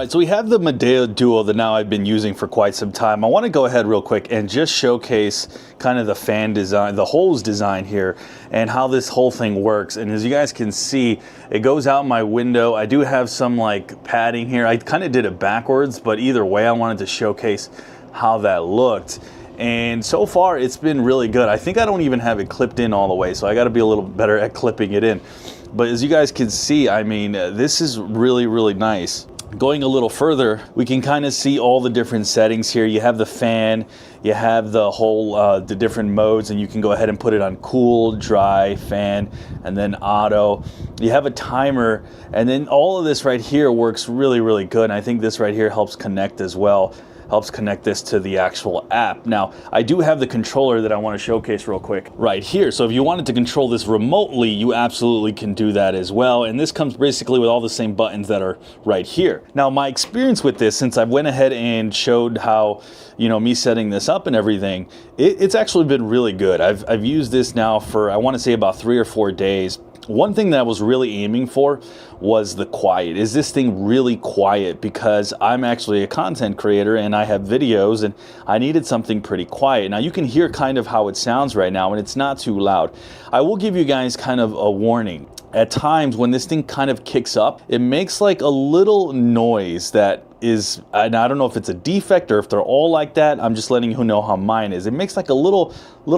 right, so we have the Midea Duo that now I've been using for quite some time. I want to go ahead real quick and just showcase kind of the fan design, the hose design here, and how this whole thing works. And as you guys can see, it goes out my window. I do have some like padding here. I kind of did it backwards, but either way, I wanted to showcase how that looked. And so far, it's been really good. I think I don't even have it clipped in all the way, so I got to be a little better at clipping it in. But as you guys can see, I mean, this is really, really nice. Going a little further, we can kind of see all the different settings here. You have the fan, you have the whole, the different modes, and you can go ahead and put it on cool, dry, fan, and then auto. You have a timer, and then all of this right here works really, really good. And I think this right here helps connect as well. Helps connect this to the actual app. Now, I do have the controller that I want to showcase real quick right here. So if you wanted to control this remotely, you absolutely can do that as well. And this comes basically with all the same buttons that are right here. Now, my experience with this, since I went ahead and showed how, you know, me setting this up and everything, it's actually been really good. I've used this now for, I want to say, about 3 or 4 days. One thing that I was really aiming for was the quiet. Is this thing really quiet? Because I'm actually a content creator and I have videos and I needed something pretty quiet. Now you can hear kind of how it sounds right now and it's not too loud. I will give you guys kind of a warning. At times when this thing kind of kicks up, it makes like a little noise that is, and I don't know if it's a defect or if they're all like that. I'm just letting you know how mine is. It makes like a little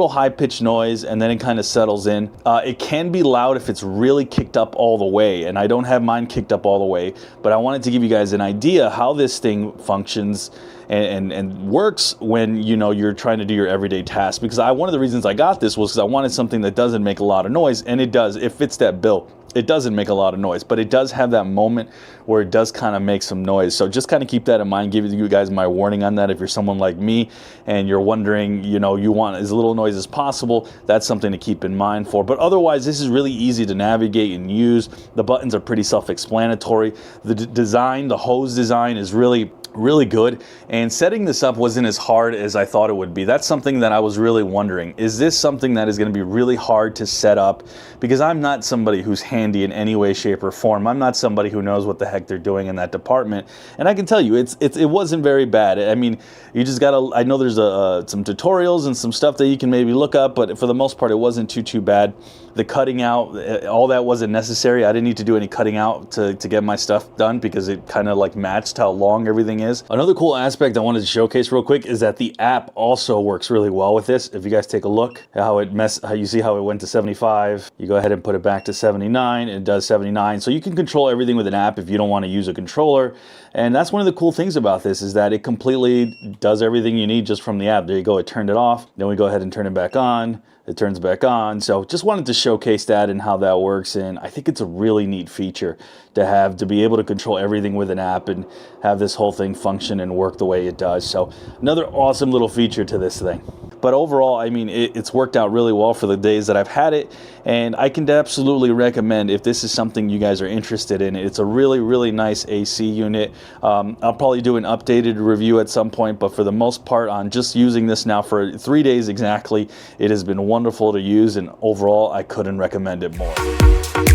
high-pitched noise and then it kind of settles in. It can be loud if it's really kicked up all the way, and I don't have mine kicked up all the way, but I wanted to give you guys an idea how this thing functions and works when, you know, you're trying to do your everyday tasks. Because one of the reasons I got this was because I wanted something that doesn't make a lot of noise, and it does. It fits that bill. It doesn't make a lot of noise, but it does have that moment where it does kind of make some noise. So just kind of keep that in mind, give you guys my warning on that. If you're someone like me and you're wondering, you know, you want as little noise as possible, that's something to keep in mind for. But otherwise, this is really easy to navigate and use. The buttons are pretty self-explanatory. The design, the hose design is really good, and setting this up wasn't as hard as I thought it would be. That's something that I was really wondering. Is this something that is going to be really hard to set up? Because I'm not somebody who's handy in any way, shape, or form. I'm not somebody who knows what the heck they're doing in that department. And I can tell you, it wasn't very bad. I mean, you just gotta, I know there's some tutorials and some stuff that you can maybe look up, but for the most part, it wasn't too bad. The cutting out, all that wasn't necessary. I didn't need to do any cutting out to get my stuff done because it kind of like matched how long everything is. Another cool aspect I wanted to showcase real quick is that the app also works really well with this. If you guys take a look at how you see how it went to 75, you go ahead and put it back to 79, and it does 79. So you can control everything with an app if you don't want to use a controller. And that's one of the cool things about this, is that it completely does everything you need just from the app. There you go, it turned it off. Then we go ahead and turn it back on. It turns back on. So just wanted to showcase that and how that works. And I think it's a really neat feature to be able to control everything with an app and have this whole thing function and work the way it does. So another awesome little feature to this thing. But overall, I mean, it's worked out really well for the days that I've had it, and I can absolutely recommend if this is something you guys are interested in. It's a really, really nice AC unit. I'll probably do an updated review at some point, but for the most part, on just using this now for 3 days exactly, it has been wonderful to use, and overall, I couldn't recommend it more.